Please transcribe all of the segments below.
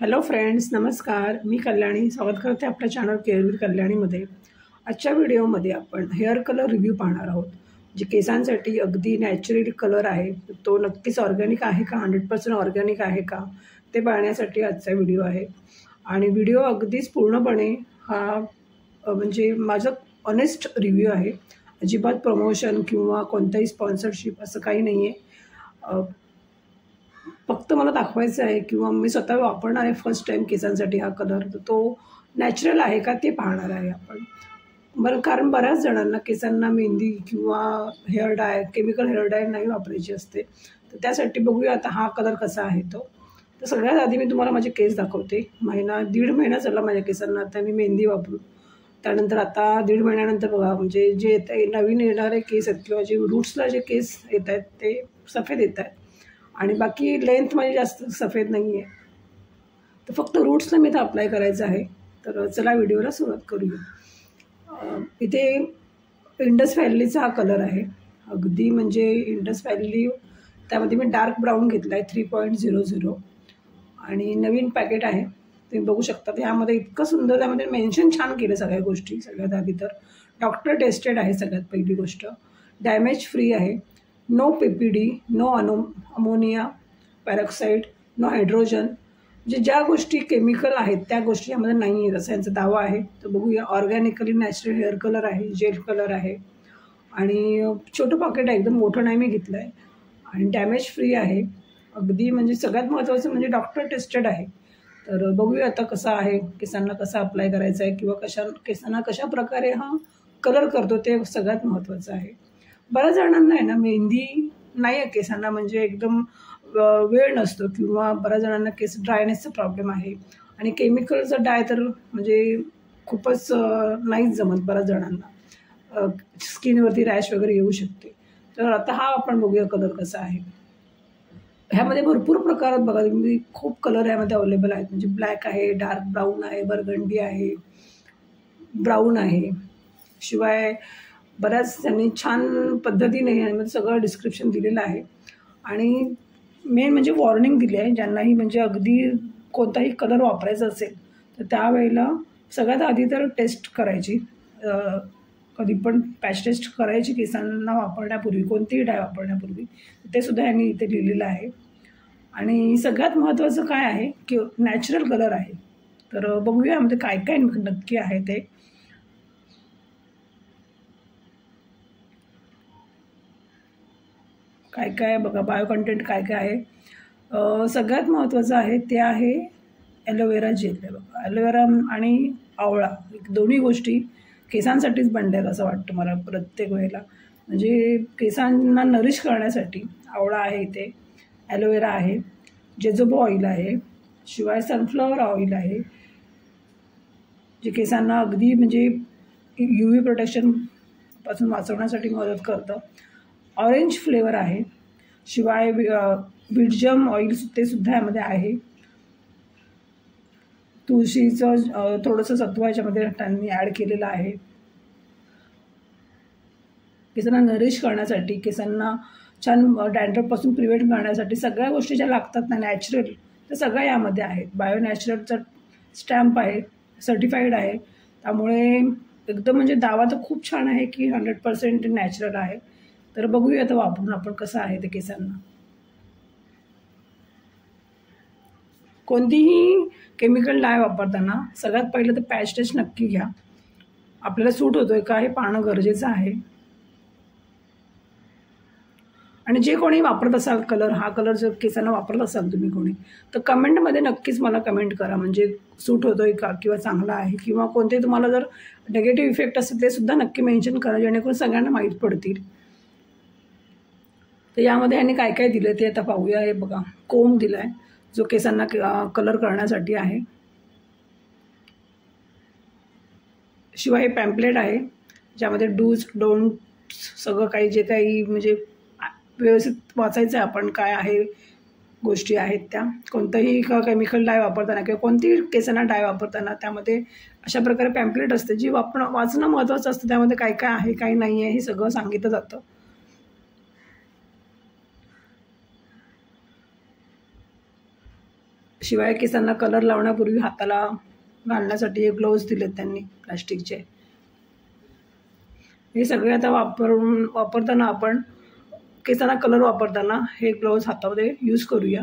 Hello friends, नमस्कार. मी कल्याणी स्वागत करते आपल्या चॅनल केअर विथ कल्याणीमध्ये. आजच्या व्हिडिओमध्ये आपण हेअर कलर रिव्ह्यू पाहणार आहोत. जे केसांसाठी अगदी नॅचरल कलर आहे, तो नक्कीच ऑर्गॅनिक आहे का, 100% ऑर्गॅनिक आहे का, ते पाहण्यासाठी आजचा व्हिडिओ आहे. आणि व्हिडिओ अगदीच पूर्णपणे हा म्हणजे माझं ऑनेस्ट रिव्ह्यू आहे. अजिबात प्रमोशन किंवा कोणताही स्पॉन्सरशिप असं काही नाही आहे. फक्त मला दाखवायचं आहे किंवा मी स्वतः वापरणार आहे फर्स्ट टाईम केसांसाठी हा कलर, तर तो नॅचरल आहे का ते पाहणार आहे आपण. कारण बऱ्याच जणांना केसांना मेहंदी किंवा hair dye, chemical hair dye नाही वापरायची असते. तर त्यासाठी बघूया आता हा कलर कसा आहे तो. तर सगळ्यात आधी मी तुम्हाला माझे केस दाखवते. दीड महिना झाला माझ्या केसांना आता मी मेहंदी वापरून. त्यानंतर आता 1.5 महिन्यानंतर बघा, म्हणजे जे नवीन येणारे केस आहेत किंवा जे रूट्सला जे केस येत आहेत ते सफेद येत आहेत आणि बाकी लेंथ माझी जास्त सफेद नाही आहे. तर फक्त रूट्सला मी इथं अप्लाय करायचं आहे. तर चला व्हिडिओला सुरुवात करूया. इथे इंडस व्हॅलीचा हा कलर आहे. अगदी म्हणजे इंडस व्हॅली, त्यामध्ये मी डार्क ब्राऊन घेतला आहे 3.00 आणि नवीन पॅकेट आहे. तुम्ही बघू शकता. यामध्ये इतकं सुंदर, त्यामध्ये मेन्शन छान केलं सगळ्या गोष्टी. सगळ्यात आधी तर डॉक्टर टेस्टेड आहे सगळ्यात पहिली गोष्ट. डॅमेज फ्री आहे. No PPD, no ammonia peroxide, no hydrogen. म्हणजे ज्या गोष्टी केमिकल आहेत त्या गोष्टी यामध्ये नाही आहेत असा यांचा दावा आहे. तर बघूया. ऑर्गॅनिकली नॅचरल हेअर कलर आहे, जेल कलर आहे आणि छोटं पॉकेट आहे, एकदम मोठं नाही मी घेतलं आहे. आणि डॅमेज फ्री आहे. अगदी म्हणजे सगळ्यात महत्त्वाचं म्हणजे डॉक्टर टेस्टेड आहे. तर बघूया आता कसा आहे, केसांना कसा अप्लाय करायचा आहे किंवा केसांना कशा प्रकारे हा कलर करतो ते सगळ्यात महत्त्वाचं आहे. बऱ्याच जणांना आहे ना मेहंदी नाही आहे केसांना, म्हणजे एकदम वेळ नसतो किंवा बऱ्याच जणांना केस ड्रायनेसचा प्रॉब्लेम आहे आणि केमिकलचं डाय तर म्हणजे खूपच नाहीच जमत बऱ्याच जणांना. स्किनवरती रॅश वगैरे येऊ शकते. तर आता हा आपण बघूया कलर कसा आहे. ह्यामध्ये भरपूर प्रकारात बघा तुम्ही, खूप कलर यामध्ये अवेलेबल आहेत. म्हणजे ब्लॅक आहे, डार्क ब्राऊन आहे, बर्गंडी आहे, ब्राऊन आहे. शिवाय बऱ्याच त्यांनी छान पद्धतीने यामध्ये सगळं डिस्क्रिप्शन दिलेलं आहे आणि मेन म्हणजे वॉर्निंग दिली आहे. ज्यांनाही म्हणजे अगदी कोणताही कलर वापरायचा असेल तर त्यावेळेला सगळ्यात आधी तर टेस्ट करायची, कधी पण पॅच टेस्ट करायची केसांना वापरण्यापूर्वी, कोणतीही डाय वापरण्यापूर्वी. ते सुद्धा यांनी इथे लिहिलेलं आहे. आणि सगळ्यात महत्त्वाचं काय आहे की नॅचरल कलर आहे. तर बघूया म्हणजे काय काय नक्की आहे ते. काय काय बघा, बायो कंटेंट काय काय आहे. सगळ्यात महत्त्वाचं आहे ते आहे ॲलोवेरा जेल आहे बघा. ॲलोवेरा आणि आवळा दोन्ही गोष्टी केसांसाठीच बनल्या आहेत असं वाटतं मला प्रत्येक वेळेला. म्हणजे केसांना नरिश करण्यासाठी आवळा आहे इथे, ॲलोवेरा आहे, जेजोबा ऑइल आहे, शिवाय सनफ्लॉवर ऑइल आहे जे केसांना अगदी म्हणजे UV प्रोटेक्शनपासून वाचवण्यासाठी मदत करतं. ऑरेंज फ्लेवर आहे. शिवाय विडजम ऑइल ते सुद्धा यामध्ये आहे. तुळशीचं थोडंसं सत्व याच्यामध्ये त्यांनी ॲड केलेलं आहे. केसांना नरिश करण्यासाठी, केसांना छान डॅन्ड्रफपासून प्रिव्हेंट करण्यासाठी सगळ्या गोष्टी ज्या लागतात ना नॅचरल, त्या सगळ्या यामध्ये आहेत. बायो नॅचरलचा स्टॅम्प आहे, सर्टिफाईड आहे. त्यामुळे एकदम म्हणजे दावा तर खूप छान आहे की 100% नॅचरल आहे. तर बघूया आता वापरून आपण कसं आहे ते केसांना. कोणतीही केमिकल डाय वापरताना सगळ्यात पहिलं तर पॅच टेस्ट नक्की घ्या. आपल्याला सूट होतोय का हे पाहणं गरजेचं आहे. आणि जे कोणी वापरत असाल कलर, हा कलर जर केसांना वापरत असाल तुम्ही कोणी, तर कमेंटमध्ये नक्कीच मला कमेंट करा. म्हणजे सूट होतोय का किंवा चांगला आहे किंवा कोणते तुम्हाला जर नेगेटिव्ह इफेक्ट असतील ते सुद्धा नक्की मेन्शन करा, जेणेकरून सगळ्यांना माहीत पडतील. तर यामध्ये ह्यांनी काय काय दिलं ते आता पाहूया. हे बघा, कोम दिला आहे जो केसांना कलर करण्यासाठी आहे. शिवाय पॅम्पलेट आहे ज्यामध्ये डूज डोंट्स सगळं काही जे काही म्हणजे व्यवस्थित वाचायचं आहे आपण, काय आहे गोष्टी आहेत त्या. कोणतंही केमिकल डाय वापरताना किंवा कोणतीही केसांना डाय वापरताना त्यामध्ये अशा प्रकारे पॅम्पलेट असते जी वाचणं महत्त्वाचं असतं. त्यामध्ये काय काय आहे, काय नाही आहे हे सगळं सांगितलं जातं. शिवाय केसांना कलर लावण्यापूर्वी हाताला घालण्यासाठी एक ग्लोव्ज दिलेत त्यांनी प्लास्टिकचे. हे सगळे आता वापरताना आपण केसांना कलर वापरताना हे ग्लोव्ज हातामध्ये यूज करूया.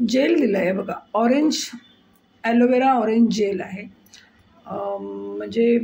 जेल दिलं आहे बघा, ऑरेंज ॲलोवेरा ऑरेंज जेल आहे. म्हणजे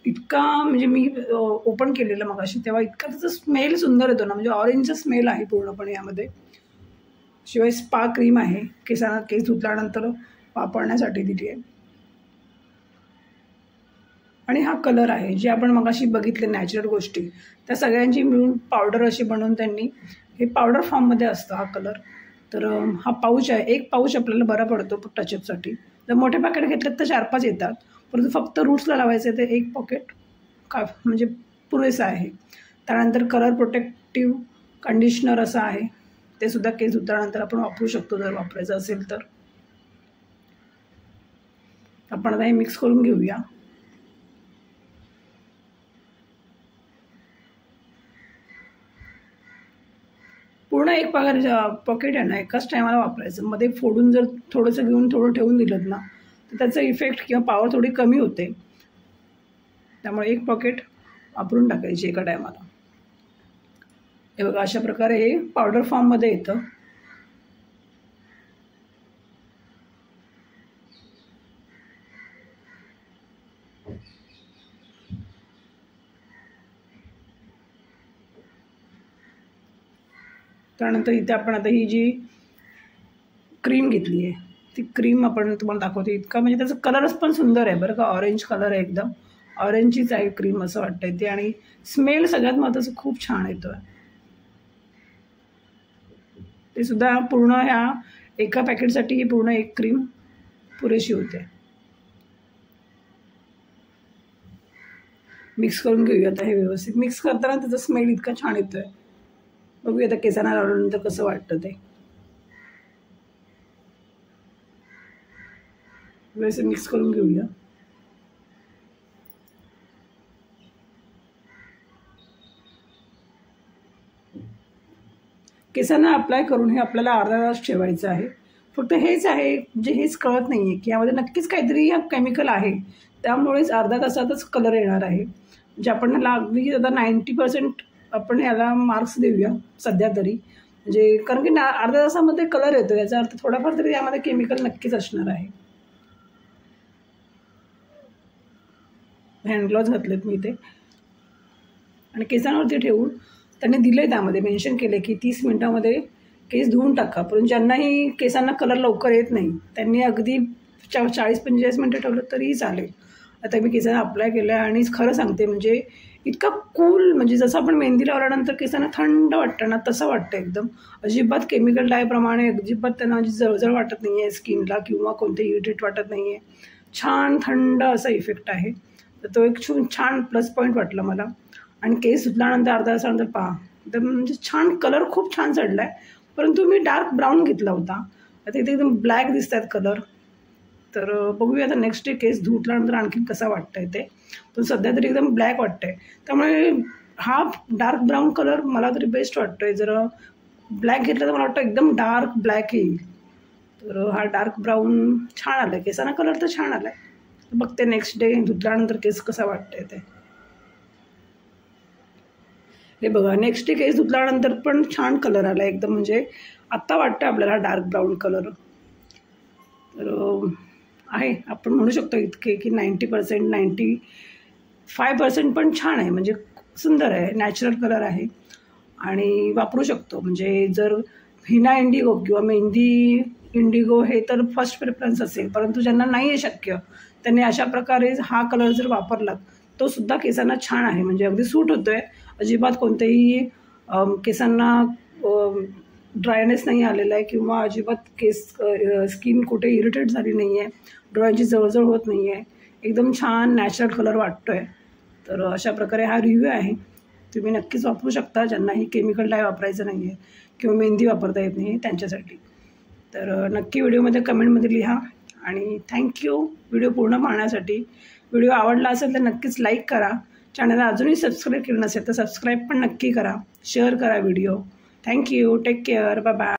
इतका म्हणजे मी ओपन केलेलं मगाशी तेव्हा इतका त्याचा स्मेल सुंदर येतो ना, म्हणजे ऑरेंजचा स्मेल आहे पूर्णपणे यामध्ये. शिवाय स्पा क्रीम आहे, केसांना केस धुतल्यानंतर वापरण्यासाठी दिली आहे. आणि हा कलर आहे जे आपण मगाशी बघितले नॅचरल गोष्टी त्या सगळ्यांची मिळून पावडर अशी बनवून त्यांनी हे पावडर फॉर्ममध्ये असतं हा कलर. तर हा पाऊच आहे, एक पाऊच आपल्याला बरा पडतो टचअपसाठी. जर मोठे पॅकेट घेतलेत तर 4-5 येतात, परंतु फक्त रूट्सला लावायचं आहे ते एक पॉकेट म्हणजे पुरेसं आहे. त्यानंतर कलर प्रोटेक्टिव्ह कंडिशनर असं आहे, ते सुद्धा केस धुतल्यानंतर आपण वापरू शकतो जर वापरायचं असेल तर. आपण आता हे मिक्स करून घेऊया. पूर्ण एक पॉकेट आहे ना एकाच टायमाला वापरायचं. मध्ये फोडून जर थोडंसं घेऊन थोडं ठेवून दिलं ना तर त्याचा इफेक्ट किंवा पॉवर थोडी कमी होते. त्यामुळे एक पॉकेट वापरून टाकायची एका टायमाला. हे बघा अशा प्रकारे हे पावडर फॉर्ममध्ये येतं. त्यानंतर इथे आपण आता ही जी क्रीम घेतली आहे ती क्रीम आपण तुम्हाला दाखवते. इतका म्हणजे त्याचा कलरच पण सुंदर आहे बरं का, ऑरेंज कलर आहे, एकदम ऑरेंजचीच आहे क्रीम असं वाटतंय ते. आणि स्मेल सगळ्यात महत्त्वाचं खूप छान येतो आहे. ते सुद्धा पूर्ण ह्या एका पॅकेटसाठी ही पूर्ण एक क्रीम पुरेशी होते. मिक्स करून घेऊया आता हे व्यवस्थित. मिक्स करताना त्याचा स्मेल इतका छान येतो आहे. बघूया आता केसांना लावल्यानंतर कसं वाटतं ते. व्यवस्थित मिक्स करून घेऊया. केसांना अप्लाय करून हे आपल्याला अर्धा तास ठेवायचं आहे. फक्त हेच आहे म्हणजे हेच कळत नाही आहे की यामध्ये नक्कीच काहीतरी केमिकल आहे, त्यामुळेच अर्धा तासातच कलर येणार आहे. म्हणजे आपण अगदी आता 90% आपण याला मार्क्स देऊया सध्या तरी. म्हणजे कारण की अर्ध्या तासामध्ये कलर येतो, याचा अर्थ थोडाफार तरी यामध्ये केमिकल नक्कीच असणार आहे. हँड ग्लोव्ज घातलेत मी इथे आणि केसांवरती ठेवून त्यांनी दिलं आहे त्यामध्ये मेन्शन केले की 30 मिनिटामध्ये केस धुवून टाका. पण ज्यांनाही केसांना कलर लवकर येत नाही त्यांनी अगदी 40-45 मिनिटं ठेवलं तरीही चालेल. आता मी केसांना अप्लाय केलं आहे आणि खरं सांगते म्हणजे इतका कूल, म्हणजे जसं आपण मेहंदी लावल्यानंतर केसांना थंड वाटतं ना तसं वाटतं एकदम. अजिबात केमिकल डायप्रमाणे अजिबात त्यांना म्हणजे जळजळ वाटत नाही आहे स्किनला किंवा कोणते इरिटेट वाटत नाही आहे. छान थंड असा इफेक्ट आहे. तर तो एक छान प्लस पॉईंट वाटला मला. आणि केस धुतल्यानंतर अर्धा तासानंतर पहा तर म्हणजे छान कलर खूप छान चढला आहे. परंतु मी डार्क ब्राऊन घेतला होता, आता इथे एकदम ब्लॅक दिसत आहेत कलर. तर बघूया आता नेक्स्ट डे केस धुतल्यानंतर आणखी कसा वाटतं आहे ते. पण सध्या तरी एकदम ब्लॅक वाटतं आहे. त्यामुळे हा डार्क ब्राऊन कलर मला तरी बेस्ट वाटतो आहे. जर ब्लॅक घेतलं तर मला वाटतं एकदम डार्क ब्लॅक येईल. तर हा डार्क ब्राऊन छान आला आहे, केसांना कलर तर छान आला आहे. बघते नेक्स्ट डे धुतल्यानंतर केस कसा वाटतं आहे ते. हे बघा नेक्स्ट डे केस धुतल्यानंतर पण छान कलर आला एकदम, म्हणजे आत्ता वाटतं आपल्याला डार्क ब्राऊन कलर. तर आहे आपण म्हणू शकतो इतके की 90% 95% पण छान आहे, म्हणजे सुंदर आहे, नॅचरल कलर आहे आणि वापरू शकतो. म्हणजे जर हिना इंडिगो किंवा मेहंदी इंडिगो हे तर फर्स्ट प्रेफरन्स असेल, परंतु ज्यांना नाही आहे शक्य त्यांनी अशा प्रकारे हा कलर जर वापरला तो सुद्धा केसांना छान आहे. म्हणजे अगदी सूट होतो आहे, अजिबात कोणतेही केसांना ड्रायनेस नाही आलेला आहे किंवा अजिबात स्किन कुठे इरिटेट झाली नाही आहे, डोळ्यांची जळजळ होत नाही आहे, एकदम छान नॅचरल कलर वाटतो आहे. तर अशा प्रकारे हा रिव्ह्यू आहे. तुम्ही नक्कीच वापरू शकता, ज्यांनाही केमिकल डाय वापरायचं नाही आहे किंवा मेहंदी वापरता येत नाही त्यांच्यासाठी. तर नक्की व्हिडिओमध्ये कमेंटमध्ये लिहा आणि थँक्यू व्हिडिओ पूर्ण पाहण्यासाठी. व्हिडिओ आवडला असेल तर नक्कीच लाईक करा. चॅनलला अजूनही सबस्क्राईब केलं नसेल तर सबस्क्राईब पण नक्की करा. शेअर करा video. Thank you. Take care. Bye bye.